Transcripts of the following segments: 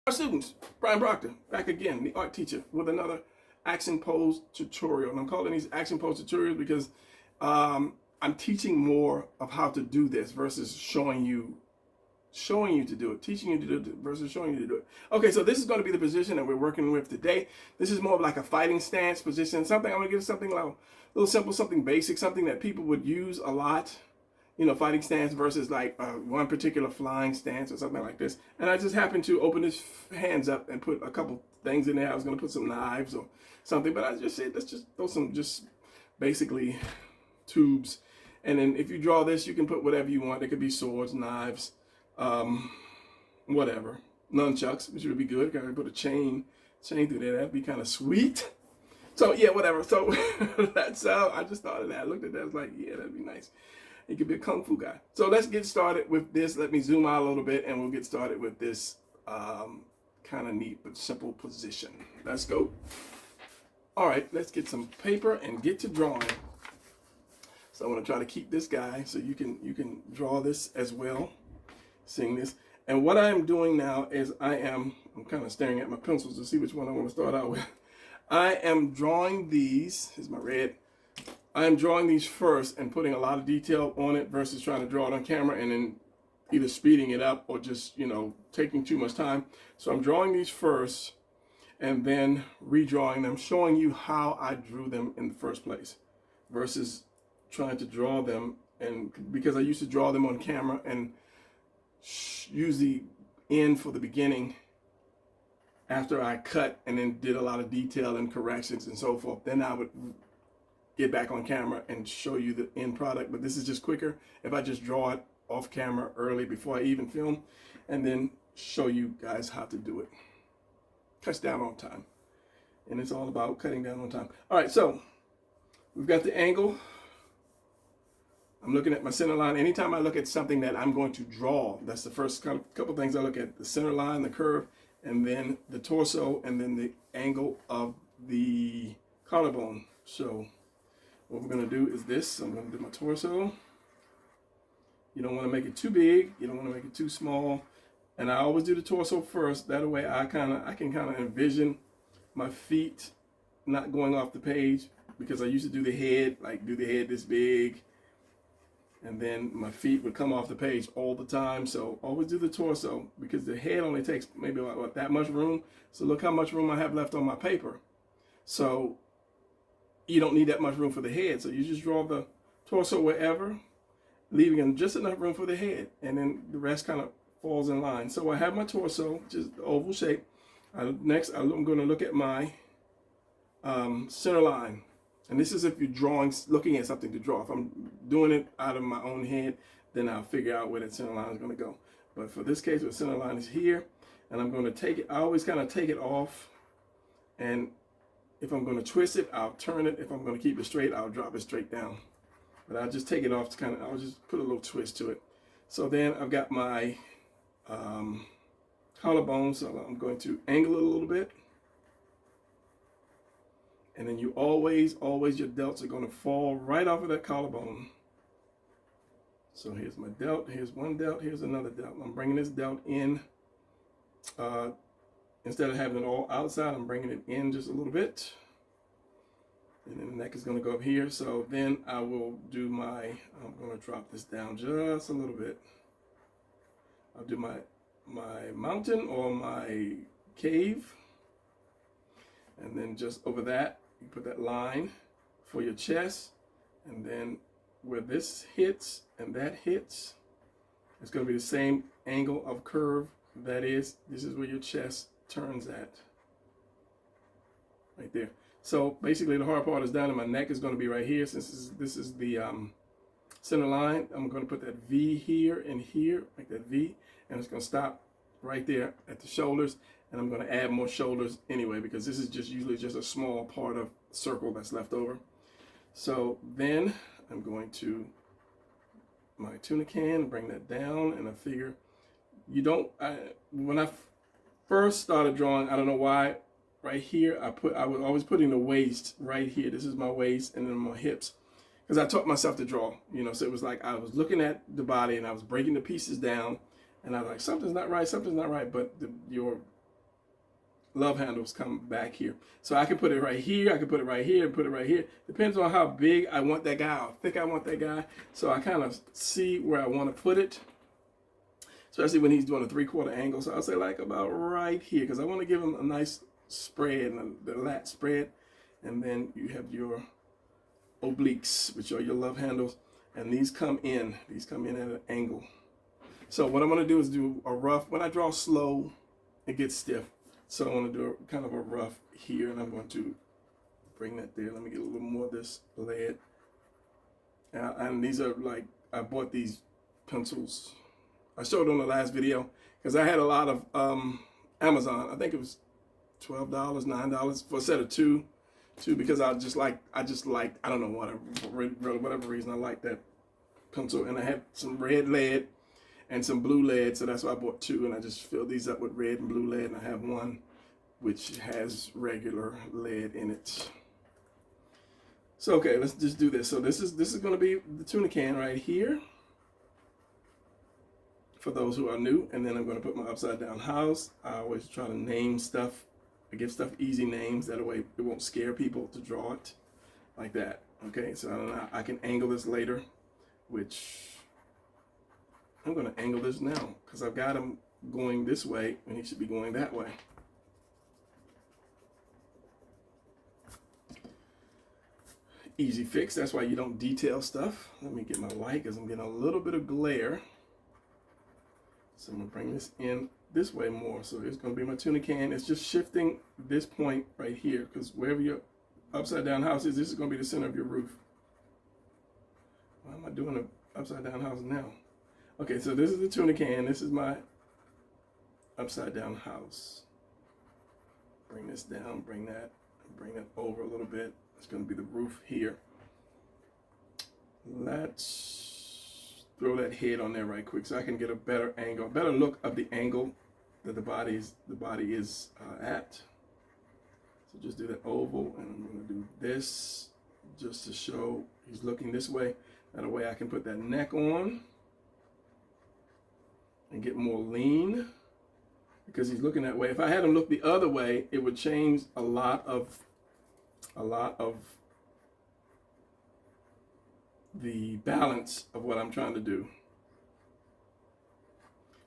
Our students, Brian Proctor, back again, the art teacher, with another action pose tutorial. And I'm calling these action pose tutorials because I'm teaching more of how to do this versus showing you to do it, teaching you to do it versus showing you to do it. Okay, so this is going to be the position that we're working with today. This is more of like a fighting stance position. Something I'm going to give something like a little simple, something basic, something that people would use a lot. You know, fighting stance versus like one particular flying stance or something like this. And I just happened to open his hands up and put a couple things in there. I was going to put some knives or something, but I just said, let's just throw some just basically tubes. And then if you draw this, you can put whatever you want. It could be swords, knives, whatever. Nunchucks, which would be good. Gotta put a chain through there. That'd be kind of sweet. So yeah, whatever. So that's how I just thought of that. I looked at that. I was like, yeah, that'd be nice. He could be a kung fu guy. So let's get started with this. Let me zoom out a little bit and we'll get started with this kind of neat but simple position. Let's go. All right, let's get some paper and get to drawing. So I'm going to try to keep this guy so you can draw this as well, seeing this. And what I'm doing now is I'm kind of staring at my pencils to see which one I want to start out with. I am drawing these. Here's my red. I'm drawing these first and putting a lot of detail on it versus trying to draw it on camera and then either speeding it up or just, you know, taking too much time. So I'm drawing these first and then redrawing them, showing you how I drew them in the first place versus trying to draw them. And because I used to draw them on camera and use the end for the beginning after I cut and then did a lot of detail and corrections and so forth, then I would get back on camera and show you the end product. But this is just quicker if I just draw it off camera early before I even film and then show you guys how to do it. Cuts down on time. And it's all about cutting down on time. All right, so we've got the angle. I'm looking at my center line. Anytime I look at something that I'm going to draw, that's the first couple things I look at: the center line, the curve, and then the torso, and then the angle of the collarbone. So what we're going to do is this. I'm going to do my torso. You don't want to make it too big. You don't want to make it too small. And I always do the torso first. That way I can kind of envision my feet not going off the page, because I used to do the head, like do the head this big, and then my feet would come off the page all the time. So always do the torso, because the head only takes maybe like that much room. So look how much room I have left on my paper. So you don't need that much room for the head. So you just draw the torso wherever, leaving just enough room for the head. And then the rest kind of falls in line. So I have my torso, just the oval shape. Next, I'm going to look at my center line. And this is if you're looking at something to draw. If I'm doing it out of my own head, then I'll figure out where that center line is going to go. But for this case, the center line is here. And I'm going to take it, I always kind of take it off. And if I'm going to twist it, I'll turn it. If I'm going to keep it straight, I'll drop it straight down. But I'll just take it off to I'll just put a little twist to it. So then I've got my collarbone, so I'm going to angle it a little bit. And then you always, your delts are going to fall right off of that collarbone. So here's my delt, here's one delt, here's another delt. I'm bringing this delt in. Instead of having it all outside, I'm bringing it in just a little bit. And then the neck is going to go up here. So then I will do I'm going to drop this down just a little bit. I'll do my mountain or my cave. And then just over that, you put that line for your chest. And then where this hits and that hits, it's going to be the same angle of curve. This is where your chest turns at. Right there. So basically the hard part is done, and my neck is going to be right here. Since this is the center line, I'm going to put that V here and here, like that V. And it's going to stop right there at the shoulders. And I'm going to add more shoulders anyway, because this is usually just a small part of circle that's left over. So then I'm going to my tuna can, bring that down, and I figure when I first started drawing, I don't know why, right here I was always putting the waist right here. This is my waist, and then my hips, because I taught myself to draw, you know. So it was like I was looking at the body and I was breaking the pieces down, and I was like, something's not right, but your love handles come back here. So I can put it right here, I can put it right here, and put it right here. Depends on how big I want that guy, how thick I want that guy. So I kind of see where I want to put it, especially when he's doing a 3/4 angle. So I'll say like about right here, because I want to give him a nice spread, and the lat spread. And then you have your obliques, which are your love handles. And these come in at an angle. So what I'm going to do is do a rough. When I draw slow, it gets stiff. So I want to do kind of a rough here, and I'm going to bring that there. Let me get a little more of this lead. And these are like, I bought these pencils. I showed on the last video because I had a lot of Amazon. I think it was $12, $9 for a set of two, because I just like, I don't know, whatever reason I like that pencil. And I had some red lead and some blue lead, so that's why I bought two, and I just filled these up with red and blue lead, and I have one which has regular lead in it. So okay, let's just do this. So this is going to be the tuna can right here for those who are new, and then I'm going to put my upside down house. I always try to name stuff. I give stuff easy names, that way it won't scare people to draw it like that. Okay, so I can angle this later, which I'm going to angle this now because I've got him going this way and he should be going that way. Easy fix. That's why you don't detail stuff. Let me get my light because I'm getting a little bit of glare. So I'm going to bring this in this way more. So it's going to be my tuna can. It's just shifting this point right here, because wherever your upside down house is, this is going to be the center of your roof. Why am I doing an upside down house now? Okay, so this is the tuna can. This is my upside down house. Bring this down, bring that over a little bit. It's going to be the roof here. Let's throw that head on there right quick so I can get a better angle, a better look of the angle that the body is at. So just do that oval, and I'm going to do this just to show he's looking this way. That way I can put that neck on and get more lean because he's looking that way. If I had him look the other way, it would change a lot of the balance of what I'm trying to do.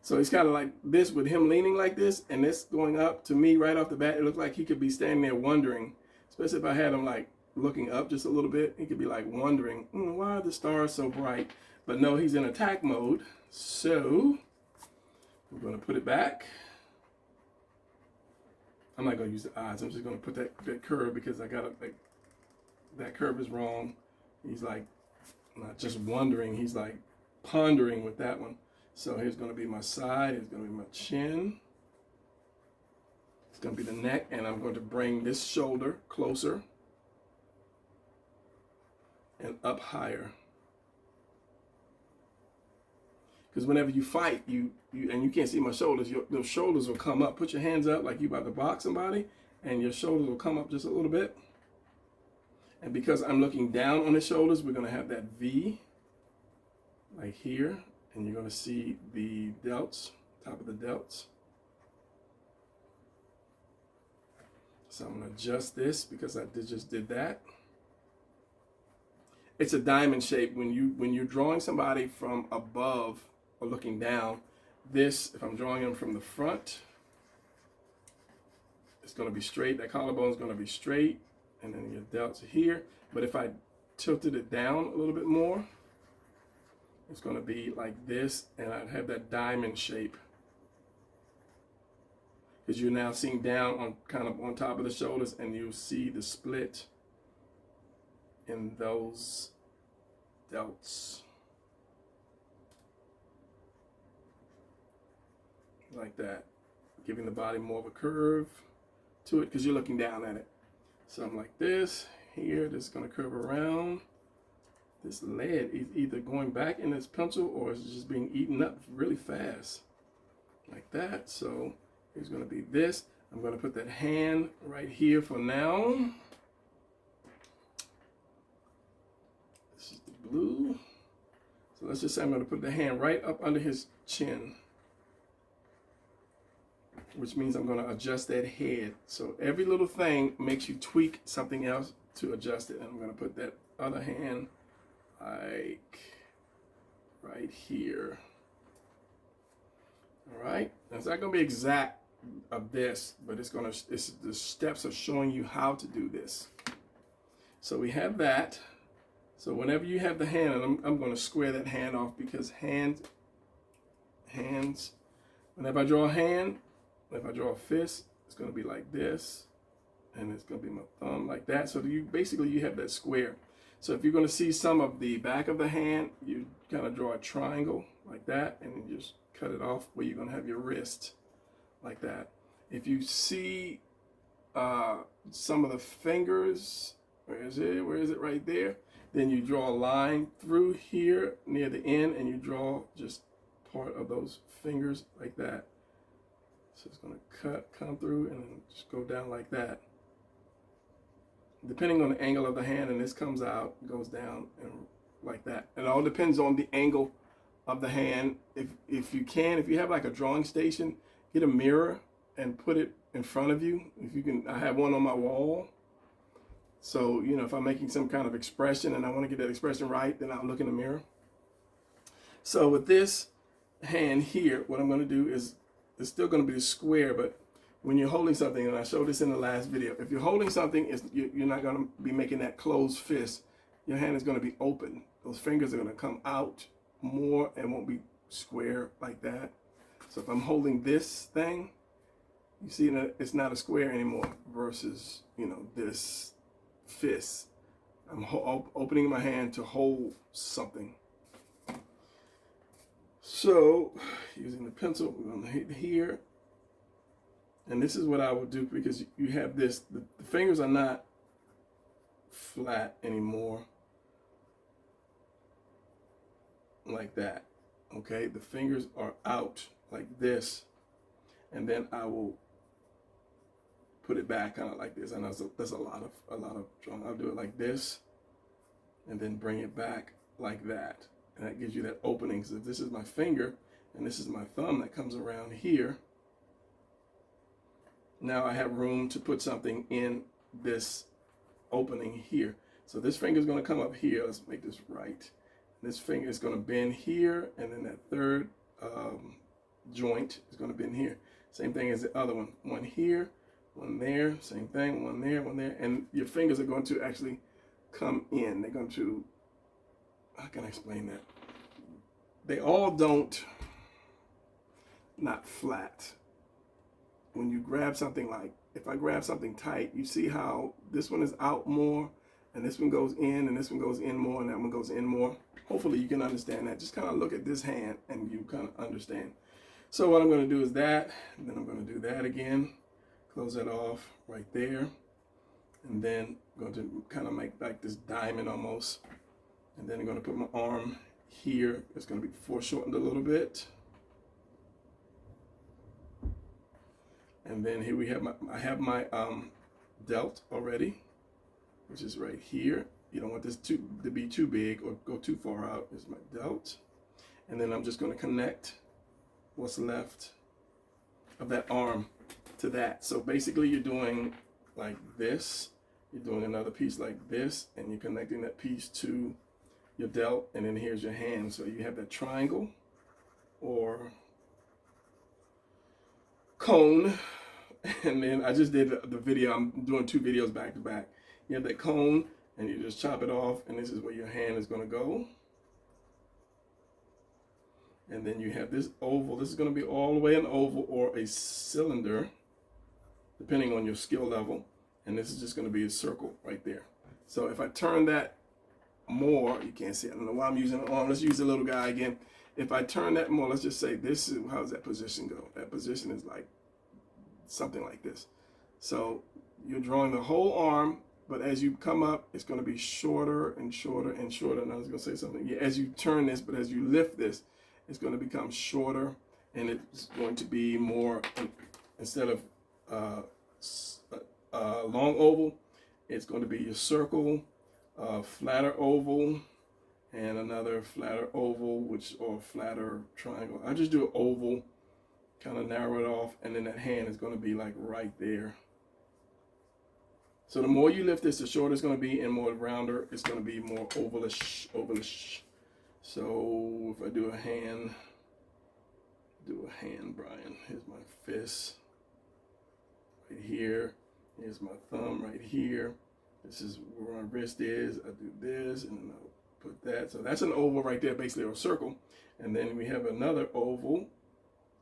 So he's kind of like this with him leaning like this and this going up. To me, right off the bat, it looks like he could be standing there wondering, especially if I had him like looking up just a little bit. He could be like wondering, why are the stars so bright? But no, he's in attack mode. So I'm going to put it back. I'm not going to use the eyes. I'm just going to put that curve because I got to, like, that curve is wrong. He's like not just wondering, he's like pondering with that one. So here's going to be my side, here's going to be my chin, it's going to be the neck, and I'm going to bring this shoulder closer and up higher. Because whenever you fight, and you can't see my shoulders, those shoulders will come up. Put your hands up like you about to box somebody, and your shoulders will come up just a little bit. And because I'm looking down on his shoulders, we're going to have that V like here. And you're going to see the delts, top of the delts. So I'm going to adjust this because I just did that. It's a diamond shape. When you're drawing somebody from above or looking down, this, if I'm drawing them from the front, it's going to be straight. That collarbone is going to be straight. And then your delts are here. But if I tilted it down a little bit more, it's going to be like this, and I'd have that diamond shape. Because you're now seeing down on kind of on top of the shoulders, and you'll see the split in those delts. Like that. Giving the body more of a curve to it because you're looking down at it. Something like this. Here, this is going to curve around. This lead is either going back in this pencil or it's just being eaten up really fast. Like that. So here's going to be this. I'm going to put that hand right here for now. This is the blue. So let's just say I'm going to put the hand right up under his chin. which means I'm going to adjust that head. So every little thing makes you tweak something else to adjust it. And I'm going to put that other hand like right here. All right, now it's not going to be exact of this, but the steps are showing you how to do this. So we have that. So whenever you have the hand, and I'm going to square that hand off, because hands, whenever I draw a hand, if I draw a fist, it's going to be like this, and it's going to be my thumb like that. So you have that square. So if you're going to see some of the back of the hand, you kind of draw a triangle like that, and then just cut it off where you're going to have your wrist like that. If you see some of the fingers, where is it right there? Then you draw a line through here near the end, and you draw just part of those fingers like that. So it's going to come through, and then just go down like that. Depending on the angle of the hand, and this comes out, goes down, and like that. It all depends on the angle of the hand. If you have like a drawing station, get a mirror and put it in front of you. If you can, I have one on my wall. So, if I'm making some kind of expression and I want to get that expression right, then I'll look in the mirror. So with this hand here, what I'm going to do is, it's still going to be a square, but when you're holding something, and I showed this in the last video, if you're holding something, you're not going to be making that closed fist. Your hand is going to be open. Those fingers are going to come out more and won't be square like that. So if I'm holding this thing, you see that it's not a square anymore versus, this fist. I'm opening my hand to hold something. So using the pencil, we're going to hit here. And this is what I would do, because you have this, the fingers are not flat anymore like that. Okay, the fingers are out like this, and then I will put it back kind of like this. I know there's a lot of drawing. I'll do it like this, and then bring it back like that, and that gives you that opening. So if this is my finger and this is my thumb that comes around here, now I have room to put something in this opening here. So this finger is going to come up here. Let's make this right. This finger is going to bend here, and then that third joint is going to bend here. Same thing as the other one. One here, one there, same thing, one there, one there. And your fingers are going to actually come in. They're going to, how can I explain that? They all don't, not flat. When you grab something, like if I grab something tight, you see how this one is out more, and this one goes in, and this one goes in more, and that one goes in more. Hopefully you can understand that. Just kind of look at this hand and you kind of understand. So what I'm going to do is that, and then I'm going to do that again, close that off right there, and then I'm going to kind of make like this diamond almost, and then I'm going to put my arm here. It's going to be foreshortened a little bit. And then here we have I have my delt already, which is right here. You don't want this to be too big or go too far out. Is my delt. And then I'm just going to connect what's left of that arm to that. So basically you're doing like this. You're doing another piece like this, and you're connecting that piece to your delt, and then here's your hand. So you have that triangle or cone. And then I just did the video. I'm doing 2 videos back to back. You have that cone, and you just chop it off, and this is where your hand is going to go. And then you have this oval. This is going to be all the way an oval or a cylinder, depending on your skill level. And this is just going to be a circle right there. So if I turn that more, you can't see it. I don't know why I'm using an arm. Let's use the little guy again. If I turn that more, let's just say this is, how does that position go? That position is like something like this. So you're drawing the whole arm, but as you come up, it's going to be shorter and shorter and shorter. And I was going to say something. Yeah, as you turn this, but as you lift this, it's going to become shorter, and it's going to be more, instead of long oval, it's going to be your circle, flatter oval, and another flatter oval, or flatter triangle. I just do an oval kind of narrow it off, and then that hand is going to be like right there. So the more you lift this, the shorter it's going to be, and more rounder it's going to be, more ovalish. So if I do a hand, Brian. Here's my fist right here. Here's my thumb right here. This is where my wrist is. I do this, and then I'll put that. So that's an oval right there, basically, or a circle. And then we have another oval,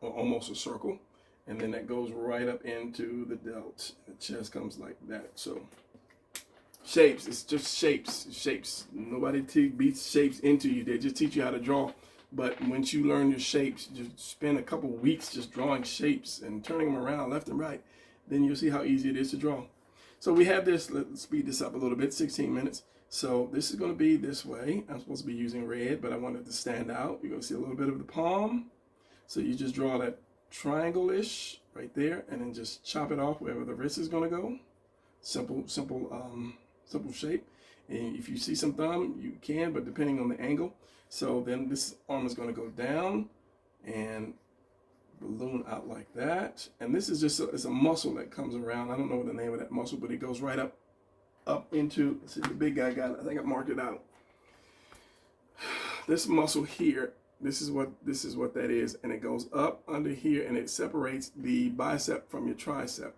or almost a circle. And then that goes right up into the delt. The chest comes like that. So shapes, it's just shapes. Nobody beats shapes into you. They just teach you how to draw. But once you learn your shapes, just spend a couple weeks just drawing shapes and turning them around left and right. Then you'll see how easy it is to draw. So we have this, let's speed this up a little bit, 16 minutes. So this is going to be this way. I'm supposed to be using red, but I want it to stand out. You're going to see a little bit of the palm. So you just draw that triangle-ish right there, and then just chop it off wherever the wrist is going to go. Simple shape. And if you see some thumb, you can, but depending on the angle. So then this arm is going to go down and balloon out like that. And this is just it's a muscle that comes around. I don't know what the name of that muscle, but it goes right up into, see, the big guy got it. I think I marked it out. This muscle here, this is what that is, and it goes up under here, and it separates the bicep from your tricep.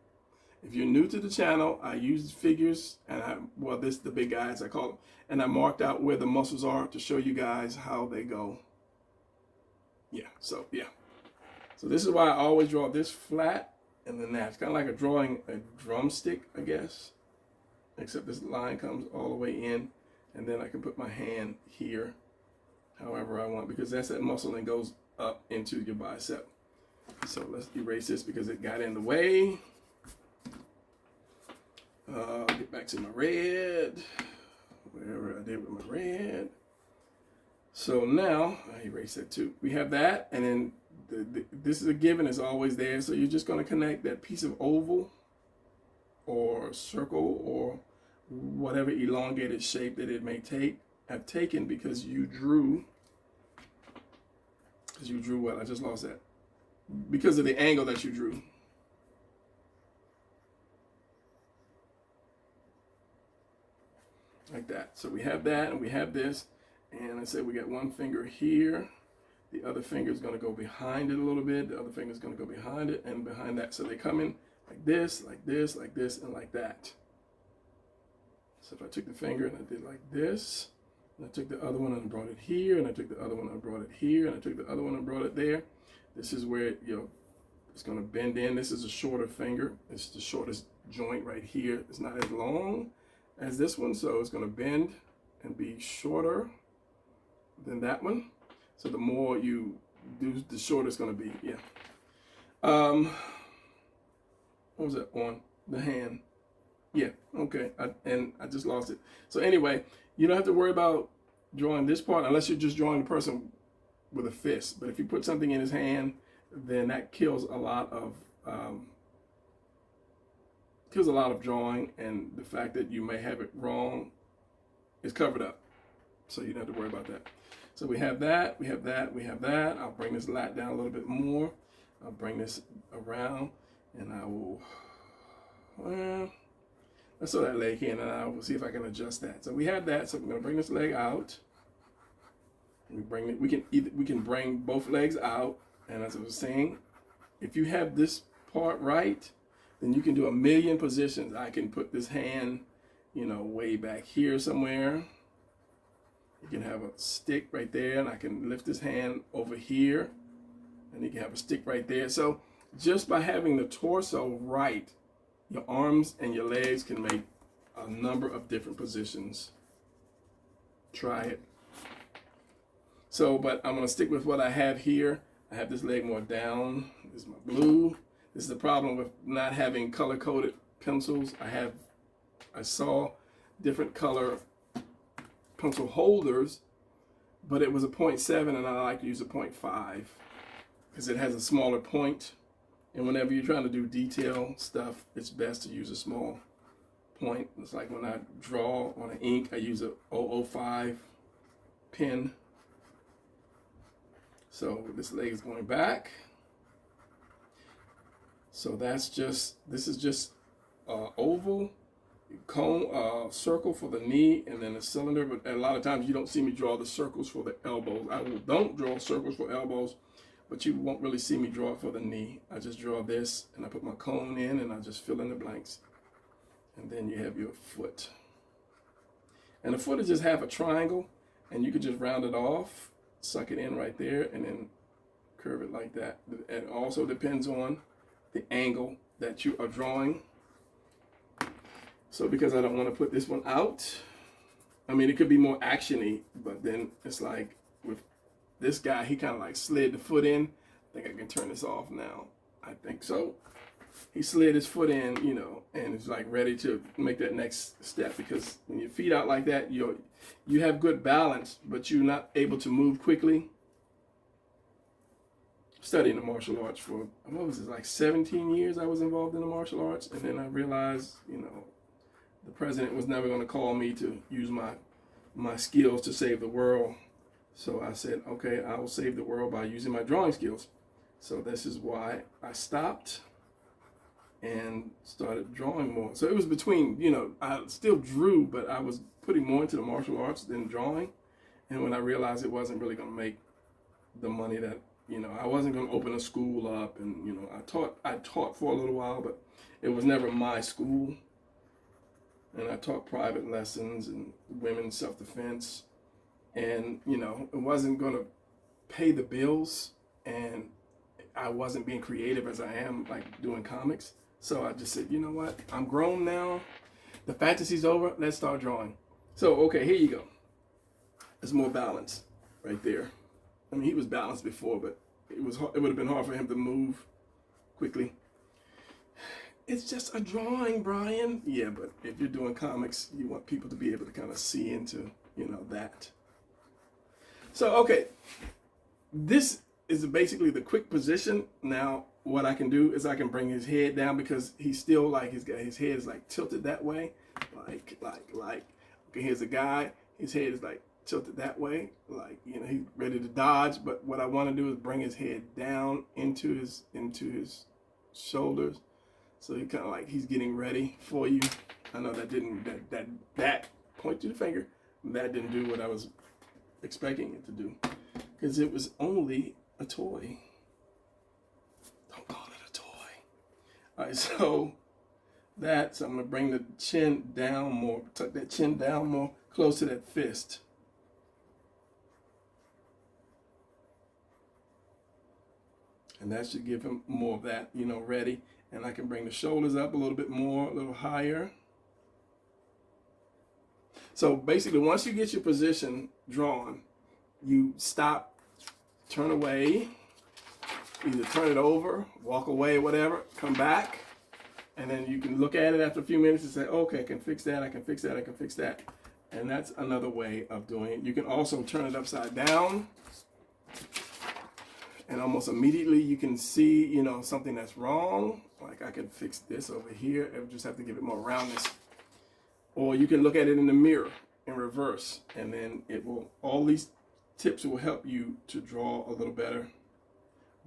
If you're new to the channel, I use figures, and this is the big guys I call them, and I marked out where the muscles are to show you guys how they go. So this is why I always draw this flat and then that. It's kind of like drawing a drumstick, I guess, except this line comes all the way in, and then I can put my hand here however I want, because that's that muscle that goes up into your bicep. So let's erase this because it got in the way. Get back to my red, whatever I did with my red. So now, I erase that too. We have that, and then this is a given, it's always there. So you're just going to connect that piece of oval or circle or whatever elongated shape that it may have taken because you drew what? I just lost that. Because of the angle that you drew. Like that. So we have that, and we have this, and I said we got one finger here. The other finger is going to go behind it a little bit. The other finger is going to go behind it and behind that. So they come in like this, like this, like this, and like that. So if I took the finger and I did like this, and I took the other one and brought it here, and I took the other one and brought it here, and I took the other one and brought it there. This is where it's going to bend in. This is a shorter finger. It's the shortest joint right here. It's not as long as this one, so it's going to bend and be shorter than that one. So the more you do, the shorter it's going to be. What was that on the hand? Okay, I just lost it. So anyway, you don't have to worry about drawing this part unless you're just drawing the person with a fist. But if you put something in his hand, then that kills a lot of drawing, and the fact that you may have it wrong is covered up. So you don't have to worry about that. So we have that, we have that, we have that. I'll bring this lat down a little bit more. I'll bring this around, and I will, let's throw that leg here, and then I will see if I can adjust that. So we have that, so I'm gonna bring this leg out. We can bring both legs out, and as I was saying, if you have this part right, then you can do a million positions. I can put this hand, way back here somewhere. You can have a stick right there, and I can lift this hand over here, and you can have a stick right there. So just by having the torso right, your arms and your legs can make a number of different positions. Try it. So, but I'm going to stick with what I have here. I have this leg more down. This is my blue. This is the problem with not having color-coded pencils. I saw different color pencil holders, but it was a 0.7, and I like to use a 0.5 because it has a smaller point. And whenever you're trying to do detail stuff, it's best to use a small point. It's like when I draw on an ink, I use a 005 pen. So this leg is going back. So this is just oval, cone, circle for the knee, and then a cylinder. But a lot of times you don't see me draw the circles for the elbows. Don't draw circles for elbows, but you won't really see me draw it for the knee. I just draw this, and I put my cone in, and I just fill in the blanks. And then you have your foot. And the foot is just half a triangle, and you could just round it off, suck it in right there, and then curve it like that. It also depends on the angle that you are drawing. So because I don't want to put this one out, I mean, it could be more action-y, but then it's like with this guy, he kind of like slid the foot in. I think I can turn this off now. I think so. He slid his foot in, and is like ready to make that next step, because when your feet out like that, you have good balance, but you're not able to move quickly. Studying the martial arts for, what was it, like 17 years I was involved in the martial arts, and then I realized, the president was never going to call me to use my skills to save the world. So I said, okay, I will save the world by using my drawing skills. So this is why I stopped and started drawing more. So it was between, I still drew, but I was putting more into the martial arts than drawing. And when I realized it wasn't really going to make the money that, I wasn't going to open a school up, and, I taught for a little while, but it was never my school. And I taught private lessons and women's self-defense, and, it wasn't going to pay the bills, and I wasn't being creative as I am, like doing comics. So I just said, you know what? I'm grown now. The fantasy's over. Let's start drawing. So, okay, here you go. There's more balance right there. I mean, he was balanced before, but it would have been hard for him to move quickly. It's just a drawing, Brian. Yeah, but if you're doing comics, you want people to be able to kind of see into, that. So, okay, this is basically the quick position. Now, what I can do is I can bring his head down, because he's still like, his head is like tilted that way. Like, okay, here's a guy, his head is like tilted that way. Like, he's ready to dodge. But what I want to do is bring his head down into his shoulders. So he kind of like, he's getting ready for you. I know that point to the finger, that didn't do what I was expecting it to do, because it was only a toy. Don't call it a toy. All right, so I'm gonna bring the chin down more, tuck that chin down more, close to that fist. And that should give him more of that, ready. And I can bring the shoulders up a little bit more, a little higher. So basically, once you get your position drawn, you stop, turn away, either turn it over, walk away, whatever, come back, and then you can look at it after a few minutes and say, okay, I can fix that, I can fix that, I can fix that. And that's another way of doing it. You can also turn it upside down, and almost immediately you can see, something that's wrong. Like, I can fix this over here. I just have to give it more roundness. Or you can look at it in the mirror in reverse, and then all these tips will help you to draw a little better.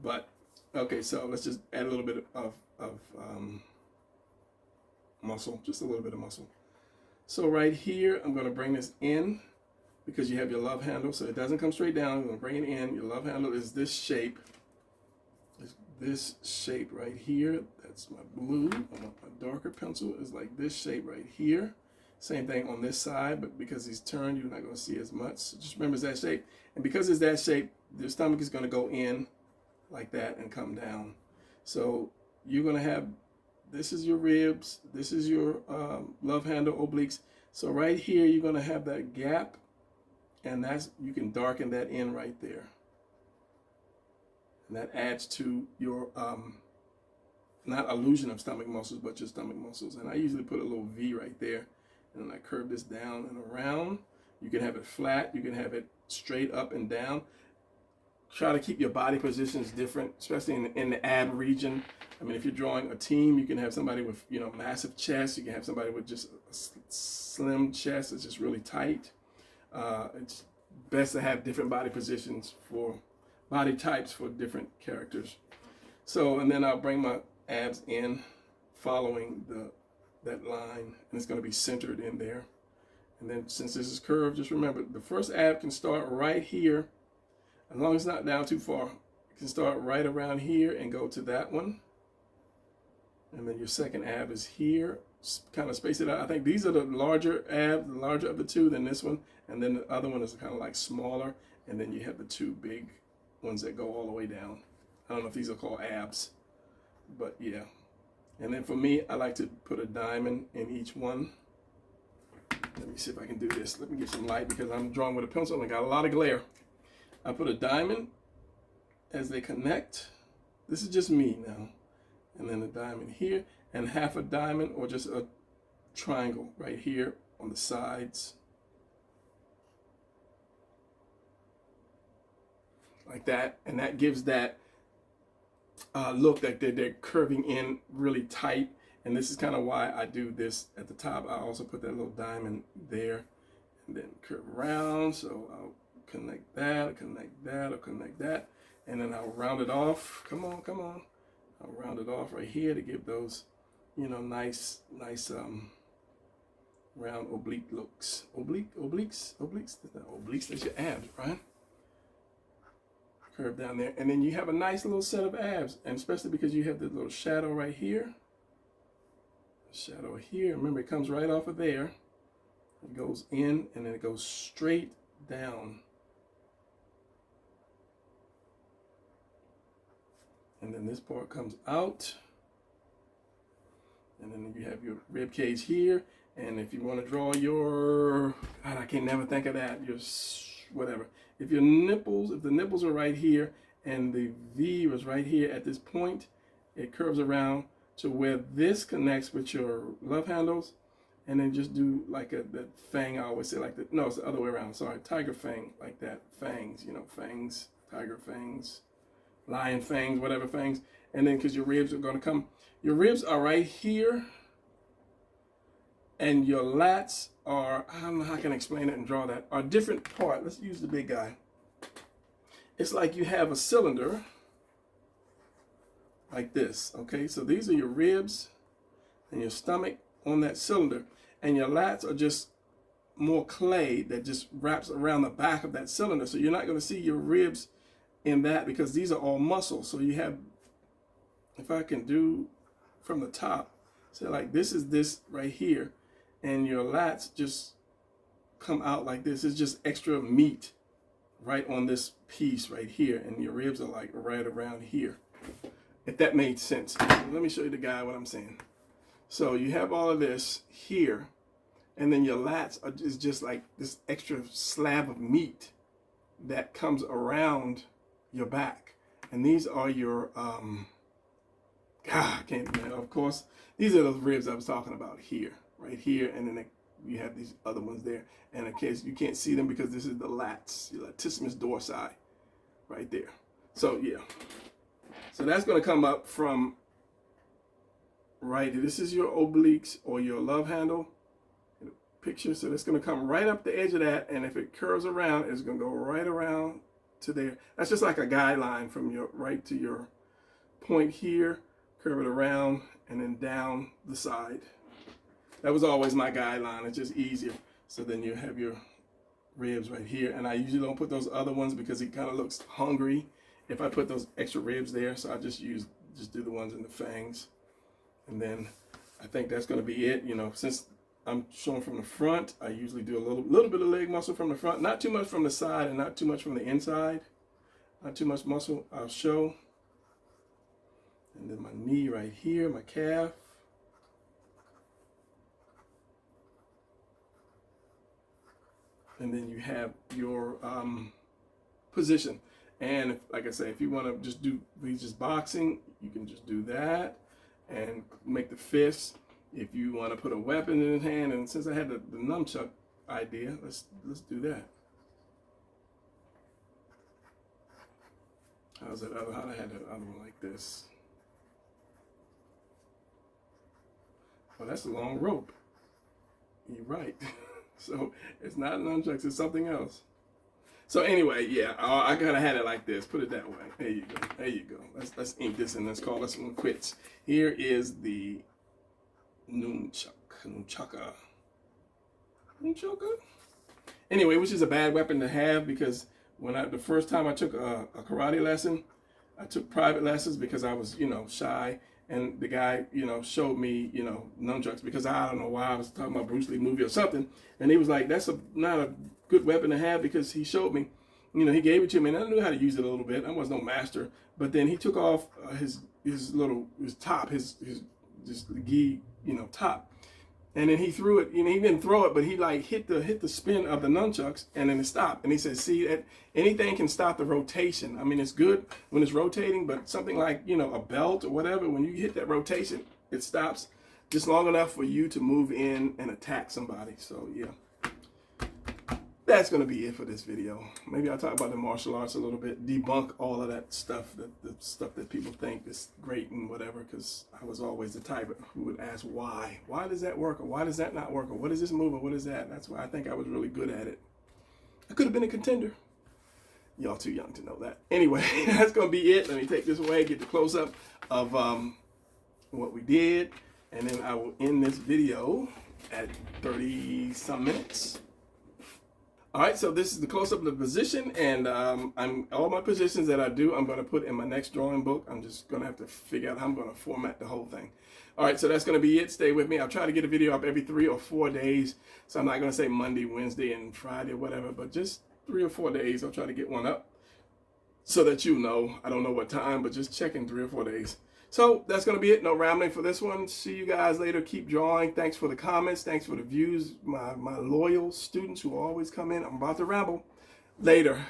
But, okay, so let's just add a little bit of muscle, just a little bit of muscle. So right here, I'm going to bring this in, because you have your love handle, so it doesn't come straight down. I'm going to bring it in. Your love handle is this shape. This shape right here. That's my blue. I want my darker pencil is like this shape right here. Same thing on this side, but because he's turned, you're not going to see as much. So just remember it's that shape. And because it's that shape, the stomach is going to go in like that and come down. So you're going to have, this is your ribs, this is your love handle, obliques. So right here, you're going to have that gap, and you can darken that in right there. And that adds to your, not illusion of stomach muscles, but your stomach muscles. And I usually put a little V right there, and then I curve this down and around. You can have it flat, you can have it straight up and down. Try to keep your body positions different, especially in the ab region. I mean, if you're drawing a team, you can have somebody with, massive chest. You can have somebody with just a slim chest that's just really tight. It's best to have different body positions for body types for different characters. So, and then I'll bring my abs in, following that line, and it's going to be centered in there. And then since this is curved, just remember the first ab can start right here, as long as it's not down too far. You can start right around here and go to that one. And then your second ab is here, kind of space it out. I think these are the larger abs, the larger of the two than this one. And then the other one is kind of like smaller. And then you have the two big ones that go all the way down. I don't know if these are called abs, but yeah. And then for me, I like to put a diamond in each one. Let me see if I can do this. Let me get some light because I'm drawing with a pencil and I got a lot of glare. I put a diamond as they connect. This is just me now. And then a diamond here, and half a diamond or just a triangle right here on the sides. Like that. And that gives that look that they're curving in really tight. And this is kind of why I do this at the top. I also put that little diamond there and then curve around. So I'll connect that, I'll connect that, I'll connect that. And then I'll round it off. Come on, come on. I'll round it off right here to give those, you know, nice round oblique looks. Obliques, that's your abs, right? Curve down there. And then you have a nice little set of abs. And especially because you have this little shadow right here. Shadow here. Remember, it comes right off of there. It goes in and then it goes straight down. And then this part comes out. And then you have your rib cage here. And if you want to draw your, God, I can never think of that. Your whatever. If your nipples, if the nipples are right here and the V was right here at this point, it curves around to where this connects with your love handles. And then just do like that fang, I always say like that. No, it's the other way around. Sorry, tiger fang, like that. Fangs, you know, fangs, tiger fangs. Lion fangs, whatever fangs. And then because your ribs are going to come, your ribs are right here. And your lats are, I don't know how I can explain it and draw that, are different part. Let's use the big guy. It's like you have a cylinder like this, okay? So these are your ribs and your stomach on that cylinder. And your lats are just more clay that just wraps around the back of that cylinder. So you're not going to see your ribs in that because these are all muscle. So you have, if I can do from the top, so like this is this right here, and your lats just come out like this. It's just extra meat right on this piece right here, and your ribs are like right around here, if that made sense. Let me show you the guy what I'm saying. So you have all of this here, and then your lats is just like this extra slab of meat that comes around your back. And these are your God, I can't, of course, these are those ribs I was talking about here, right here, and then you have these other ones there. And in case you can't see them because this is the lats, your latissimus dorsi, right there. So yeah, so that's going to come up from right. This is your obliques or your love handle picture. So it's going to come right up the edge of that, and if it curves around, it's going to go right around to there. That's just like a guideline from your right to your point here, curve it around, and then down the side. That was always my guideline. It's just easier. So then you have your ribs right here, and I usually don't put those other ones because it kind of looks hungry if I put those extra ribs there. So I just do the ones in the fangs, and then I think that's going to be it. You know, since I'm showing from the front, I usually do a little bit of leg muscle from the front, not too much from the side and not too much from the inside. Not too much muscle, I'll show. And then my knee right here, my calf. And then you have your position. And if, like I say, if you want to just do just boxing, you can just do that and make the fist. If you want to put a weapon in his hand, and since I had the nunchuck idea, let's do that. How's that other? How I had that other one like this? Well, that's a long rope. You're right. So it's not nunchucks, it's something else. So anyway, yeah, I gotta have it like this. Put it that way. There you go. There you go. Let's ink this and let's call this one quits. Here is the nunchaka. Anyway, which is a bad weapon to have because the first time I took a karate lesson, I took private lessons because I was, shy. And the guy, showed me, nunchucks because I don't know why I was talking about Bruce Lee movie or something. And he was like, that's not a good weapon to have because he showed me, he gave it to me and I knew how to use it a little bit. I was no master. But then he took off his top, his gi, top. And then he threw it, he didn't throw it, but he like hit the spin of the nunchucks and then it stopped. And he said, see, anything can stop the rotation. I mean, it's good when it's rotating, but something like, a belt or whatever, when you hit that rotation, it stops just long enough for you to move in and attack somebody. So yeah, that's going to be it for this video. Maybe I'll talk about the martial arts a little bit, debunk all of that stuff, the stuff that people think is great and whatever, because I was always the type who would ask why. Why does that work? Or why does that not work? Or what is this move? Or what is that? That's why I think I was really good at it. I could have been a contender. Y'all too young to know that. Anyway, that's going to be it. Let me take this away, get the close-up of what we did, and then I will end this video at 30-some minutes. All right, so this is the close-up of the position, and all my positions that I do, I'm going to put in my next drawing book. I'm just going to have to figure out how I'm going to format the whole thing. All right, so that's going to be it. Stay with me. I'll try to get a video up every 3 or 4 days, so I'm not going to say Monday, Wednesday, and Friday or whatever, but just 3 or 4 days. I'll try to get one up so that you know. I don't know what time, but just check in 3 or 4 days. So that's going to be it. No rambling for this one. See you guys later. Keep drawing. Thanks for the comments. Thanks for the views. My loyal students who always come in. I'm about to ramble. Later.